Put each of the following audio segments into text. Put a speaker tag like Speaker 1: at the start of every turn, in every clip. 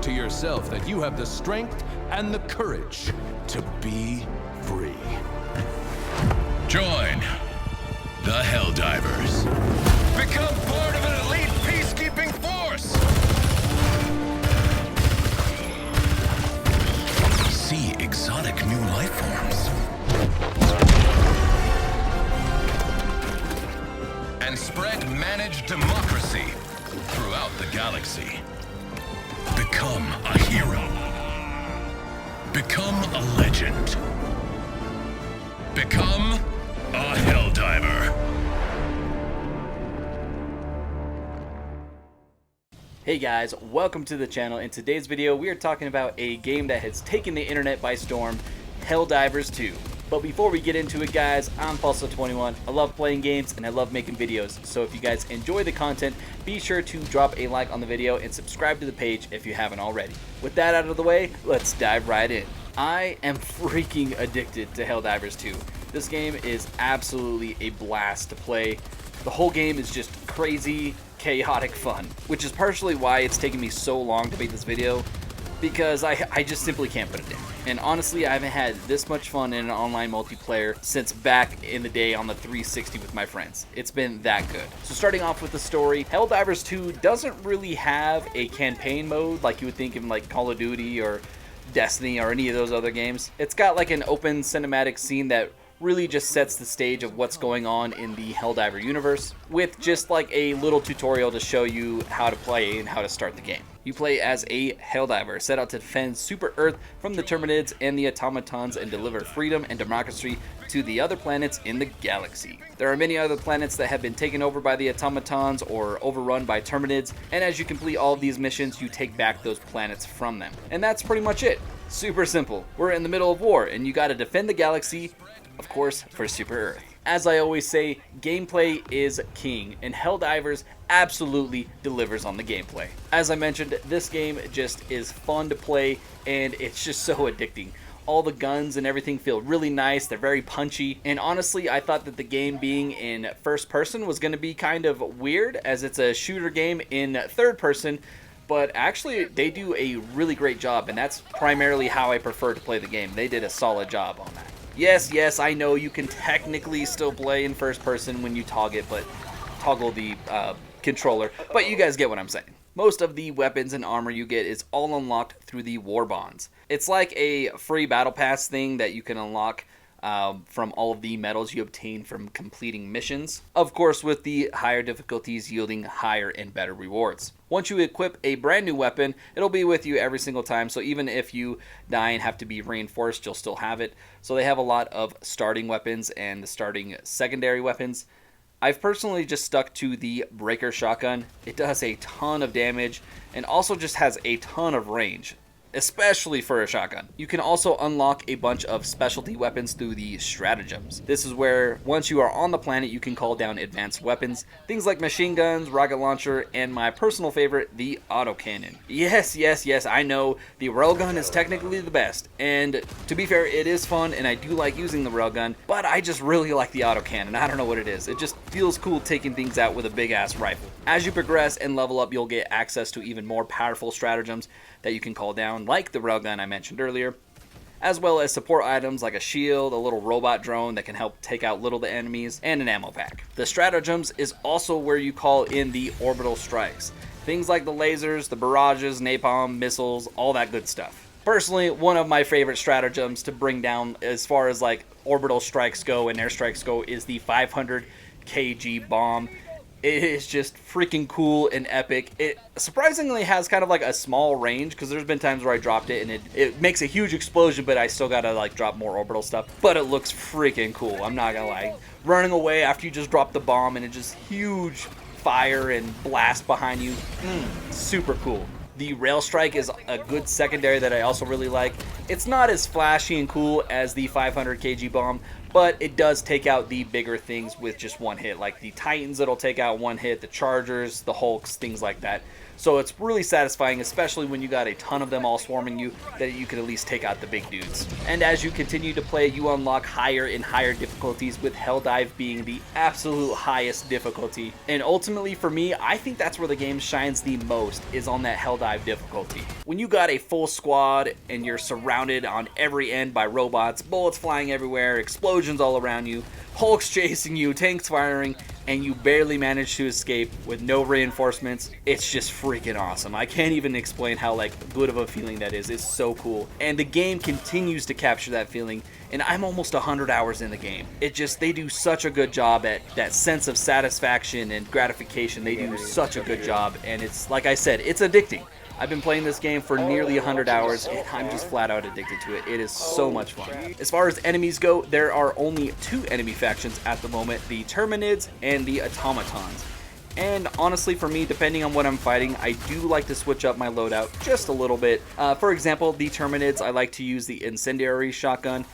Speaker 1: prove to yourself that you have the strength and the courage to be free.
Speaker 2: Join the Helldivers. Become part of an elite peacekeeping force. See exotic new life forms. And spread managed democracy throughout the galaxy. Become a hero. Become a legend. Become a Helldiver.
Speaker 3: Hey guys, welcome to the channel. In today's video, we are talking about a game that has taken the internet by storm, Helldivers 2. But before we get into it, guys, I'm Pulso21. I love playing games and I love making videos. So if you guys enjoy the content, be sure to drop a like on the video and subscribe to the page if you haven't already. With that out of the way, let's dive right in. I am freaking addicted to Helldivers 2. This game is absolutely a blast to play. The whole game is just crazy, chaotic fun, which is partially why it's taken me so long to make this video, because I just simply can't put it in. And honestly, I haven't had this much fun in an online multiplayer since back in the day on the 360 with my friends. It's been that good. So starting off with the story, Helldivers 2 doesn't really have a campaign mode like you would think in like Call of Duty or Destiny or any of those other games. It's got like an open cinematic scene that really just sets the stage of what's going on in the Helldiver universe, with just like a little tutorial to show you how to play and how to start the game. You play as a Helldiver, set out to defend Super Earth from the Terminids and the Automatons and deliver freedom and democracy to the other planets in the galaxy. There are many other planets that have been taken over by the Automatons or overrun by Terminids, and as you complete all of these missions, you take back those planets from them. And that's pretty much it. Super simple. We're in the middle of war, and you gotta defend the galaxy, of course, for Super Earth. As I always say, gameplay is king, and Helldivers absolutely delivers on the gameplay. As I mentioned, this game just is fun to play, and it's just so addicting. All the guns and everything feel really nice, they're very punchy, and honestly, I thought that the game being in first person was going to be kind of weird, as it's a shooter game in third person, but actually they do a really great job, and that's primarily how I prefer to play the game. They did a solid job on that. Yes, I know you can technically still play in first person when you toggle the controller, but you guys get what I'm saying. Most of the weapons and armor you get is all unlocked through the war bonds. It's like a free battle pass thing that you can unlock from all of the medals you obtain from completing missions. Of course, with the higher difficulties yielding higher and better rewards. Once you equip a brand new weapon, it'll be with you every single time, so even if you die and have to be reinforced, you'll still have it. So they have a lot of starting weapons and the starting secondary weapons. I've personally just stuck to the breaker shotgun. It does a ton of damage and also just has a ton of range, especially for a shotgun. You can also unlock a bunch of specialty weapons through the stratagems. This is where once you are on the planet, you can call down advanced weapons, things like machine guns, rocket launcher, and my personal favorite, the autocannon. Yes, I know the railgun is technically the best, and to be fair, it is fun and I do like using the railgun, but I just really like the autocannon. I don't know what it is. It just feels cool taking things out with a big ass rifle. As you progress and level up, you'll get access to even more powerful stratagems that you can call down, like the railgun I mentioned earlier, as well as support items like a shield, a little robot drone that can help take out little the enemies, and an ammo pack. The stratagems is also where you call in the orbital strikes. Things like the lasers, the barrages, napalm, missiles, all that good stuff. Personally, one of my favorite stratagems to bring down as far as like orbital strikes go and airstrikes go is the 500 kg bomb. It is just freaking cool and epic. It surprisingly has kind of like a small range, because there's been times where I dropped it and it makes a huge explosion, but I still gotta like drop more orbital stuff. But it looks freaking cool, I'm not gonna lie. Running away after you just drop the bomb and it just huge fire and blast behind you. Super cool. The rail strike is a good secondary that I also really like. It's not as flashy and cool as the 500 kg bomb, but it does take out the bigger things with just one hit, like the Titans it'll take out one hit, the Chargers, the Hulks, things like that. So it's really satisfying, especially when you got a ton of them all swarming you, that you can at least take out the big dudes. And as you continue to play, you unlock higher and higher difficulties, with Helldive being the absolute highest difficulty. And ultimately for me, I think that's where the game shines the most, is on that Helldive difficulty. When you got a full squad and you're surrounded on every end by robots, bullets flying everywhere, explosions all around you, Hulks chasing you, tanks firing, and you barely manage to escape with no reinforcements, it's just freaking awesome. I can't even explain how good of a feeling that is. It's so cool. And the game continues to capture that feeling, and I'm almost 100 hours in the game. They do such a good job at that sense of satisfaction and gratification. They do such a good job, and it's, like I said, it's addicting. I've been playing this game for nearly 100 hours, and I'm just flat out addicted to it. It is so much fun. As far as enemies go, there are only 2 enemy factions at the moment, the Terminids and the Automatons. And honestly, for me, depending on what I'm fighting, I do like to switch up my loadout just a little bit. For example, the Terminids, I like to use the Incendiary Shotgun.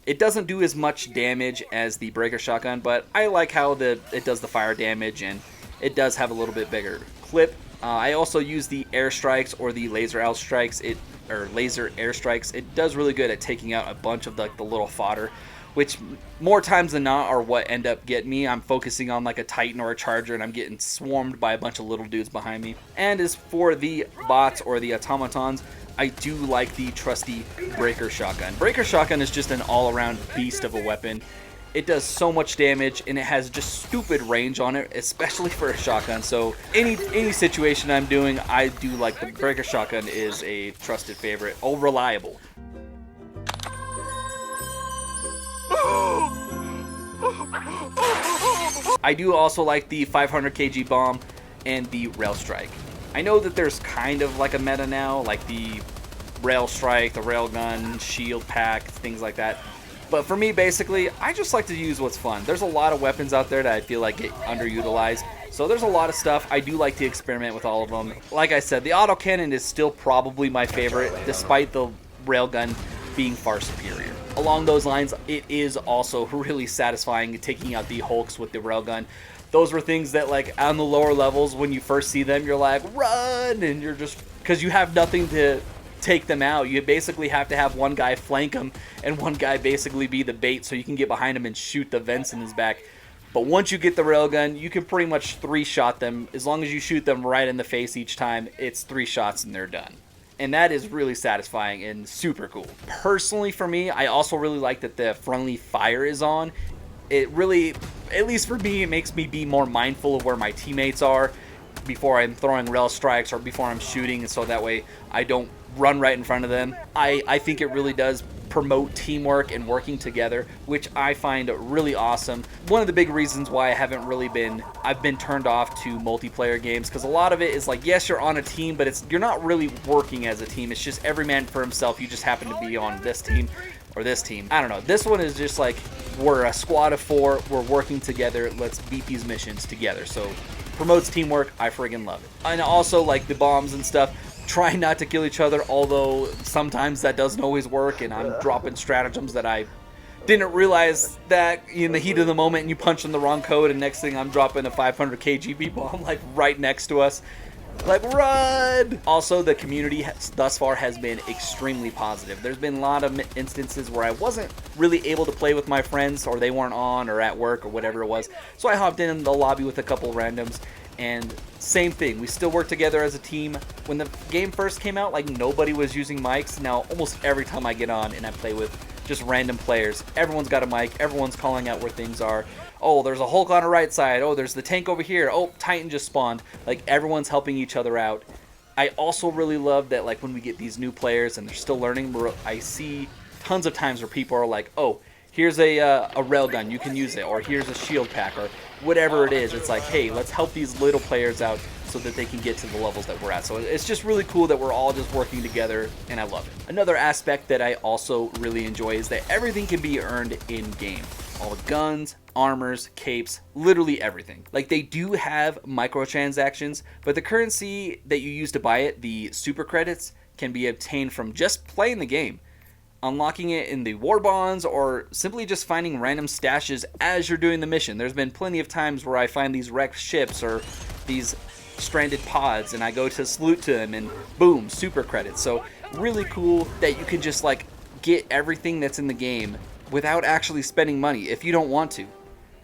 Speaker 3: It doesn't do as much damage as the Breaker Shotgun, but I like how it does the fire damage, and it does have a little bit bigger clip. I also use the airstrikes or the laser airstrikes. It does really good at taking out a bunch of the little fodder, which more times than not are what end up getting me. I'm focusing on like a Titan or a Charger, and I'm getting swarmed by a bunch of little dudes behind me. And as for the bots or the automatons, I do like the trusty Breaker Shotgun. Breaker Shotgun is just an all-around beast of a weapon. It does so much damage, and it has just stupid range on it, especially for a shotgun. So any situation I'm doing, I do like the Breaker Shotgun is a trusted favorite. Oh, reliable. I do also like the 500 kg bomb and the Rail Strike. I know that there's kind of like a meta now, like the Rail Strike, the Rail Gun, Shield Pack, things like that. But for me, basically, I just like to use what's fun. There's a lot of weapons out there that I feel like get underutilized. So there's a lot of stuff. I do like to experiment with all of them. Like I said, the autocannon is still probably my favorite, despite the railgun being far superior. Along those lines, it is also really satisfying taking out the Hulks with the railgun. Those were things that, like, on the lower levels, when you first see them, you're like, run! And you're just, because you have nothing to take them out. You basically have to have one guy flank him and one guy basically be the bait so you can get behind him and shoot the vents in his back. But once you get the railgun, you can pretty much 3-shot them. As long as you shoot them right in the face each time, it's 3 shots and they're done. And that is really satisfying and super cool. Personally for me, I also really like that the friendly fire is on. It really, at least for me, it makes me be more mindful of where my teammates are before I'm throwing rail strikes or before I'm shooting, so that way I don't run right in front of them. I think it really does promote teamwork and working together, which I find really awesome. One of the big reasons why I've been turned off to multiplayer games, because a lot of it is like, yes, you're on a team, but you're not really working as a team. It's just every man for himself. You just happen to be on this team or this team. I don't know. This one is just like, we're a squad of 4, we're working together, let's beat these missions together. So promotes teamwork. I friggin' love it. And also, like, the bombs and stuff, try not to kill each other, although sometimes that doesn't always work, and I'm dropping stratagems that I didn't realize that in the heat of the moment, and you punch in the wrong code, and next thing I'm dropping a 500 kgb bomb like right next to us. Like, run! Also, the community thus far has been extremely positive. There's been a lot of instances where I wasn't really able to play with my friends, or they weren't on, or at work, or whatever it was. So I hopped in the lobby with a couple randoms, and same thing. We still work together as a team. When the game first came out, like, nobody was using mics. Now, almost every time I get on and I play with just random players, everyone's got a mic, everyone's calling out where things are. Oh, there's a Hulk on the right side. Oh, there's the tank over here. Oh, Titan just spawned. Like, everyone's helping each other out. I also really love that, like, when we get these new players and they're still learning, I see tons of times where people are like, oh, here's a railgun, you can use it, or here's a shield pack, or whatever it is. It's like, hey, let's help these little players out so that they can get to the levels that we're at. So it's just really cool that we're all just working together, and I love it. Another aspect that I also really enjoy is that everything can be earned in-game. All the guns, armors, capes, literally everything. Like, they do have microtransactions, but the currency that you use to buy it, the super credits, can be obtained from just playing the game, unlocking it in the war bonds, or simply just finding random stashes as you're doing the mission. There's been plenty of times where I find these wrecked ships or these stranded pods, and I go to salute to them, and boom, super credits. So really cool that you can just like get everything that's in the game without actually spending money if you don't want to.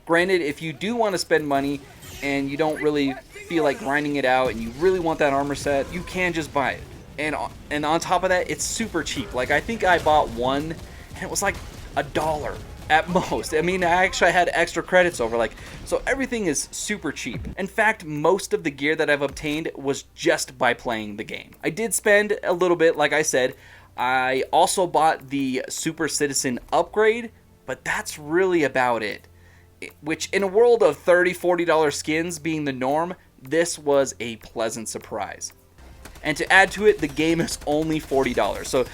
Speaker 3: Granted, if you do want to spend money and you don't really feel like grinding it out and you really want that armor set, you can just buy it. And on top of that, it's super cheap. Like, I think I bought one and it was like $1 at most. I mean, I actually had extra credits over, like, so everything is super cheap. In fact, most of the gear that I've obtained was just by playing the game. I did spend a little bit, like I said. I also bought the Super Citizen upgrade, but that's really about it. Which, in a world of $30, $40 skins being the norm, this was a pleasant surprise. And to add to it, the game is only $40. So,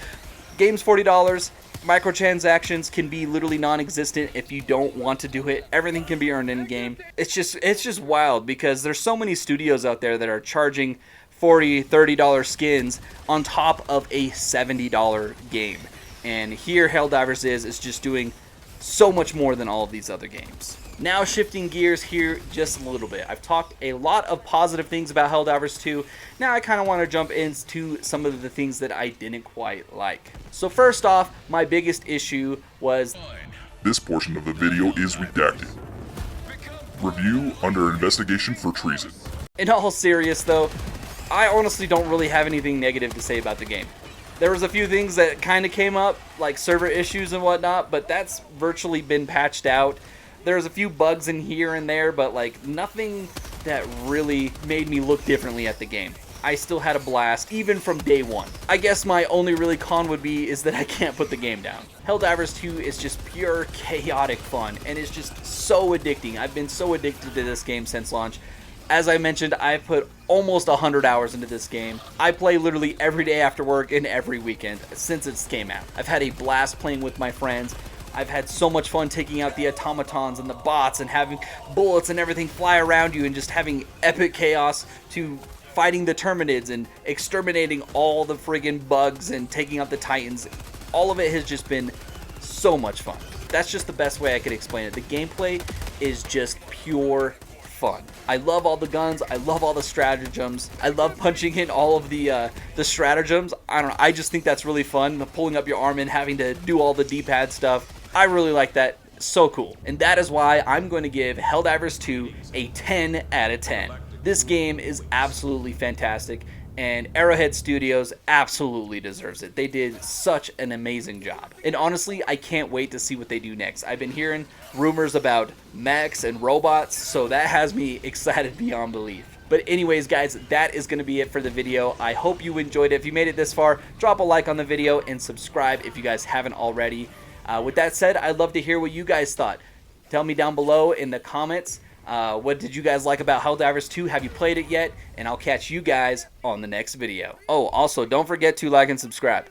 Speaker 3: game's $40. Microtransactions can be literally non-existent if you don't want to do it. Everything can be earned in game. It's just wild because there's so many studios out there that are charging $40, $30 skins on top of a $70 game. And here Helldivers is just doing so much more than all of these other games. Now shifting gears here just a little bit. I've talked a lot of positive things about Helldivers 2. Now I kind of want to jump into some of the things that I didn't quite like. So first off, my biggest issue was
Speaker 4: this portion of the video is redacted. Review under investigation for treason.
Speaker 3: In all serious though, I honestly don't really have anything negative to say about the game. There was a few things that kind of came up, like server issues and whatnot, but that's virtually been patched out. There's a few bugs in here and there, but like nothing that really made me look differently at the game. I still had a blast, even from day one. I guess my only really con would be is that I can't put the game down. Helldivers 2 is just pure chaotic fun, and it's just so addicting. I've been so addicted to this game since launch. As I mentioned, I've put almost 100 hours into this game. I play literally every day after work and every weekend since it came out. I've had a blast playing with my friends. I've had so much fun taking out the automatons and the bots and having bullets and everything fly around you and just having epic chaos to fighting the Terminids and exterminating all the friggin' bugs and taking out the Titans. All of it has just been so much fun. That's just the best way I could explain it. The gameplay is just pure fun. I love all the guns. I love all the stratagems. I love punching in all of the stratagems. I don't know. I just think that's really fun. Pulling up your arm and having to do all the D-pad stuff. I really like that. So cool. And that is why I'm going to give Helldivers 2 a 10 out of 10. This game is absolutely fantastic, and Arrowhead Studios absolutely deserves it. They did such an amazing job. And honestly, I can't wait to see what they do next. I've been hearing rumors about mechs and robots, so that has me excited beyond belief. But anyways, guys, that is going to be it for the video. I hope you enjoyed it. If you made it this far, drop a like on the video and subscribe if you guys haven't already. With that said, I'd love to hear what you guys thought. Tell me down below in the comments. What did you guys like about Helldivers 2? Have you played it yet? And I'll catch you guys on the next video. Oh, also, don't forget to like and subscribe.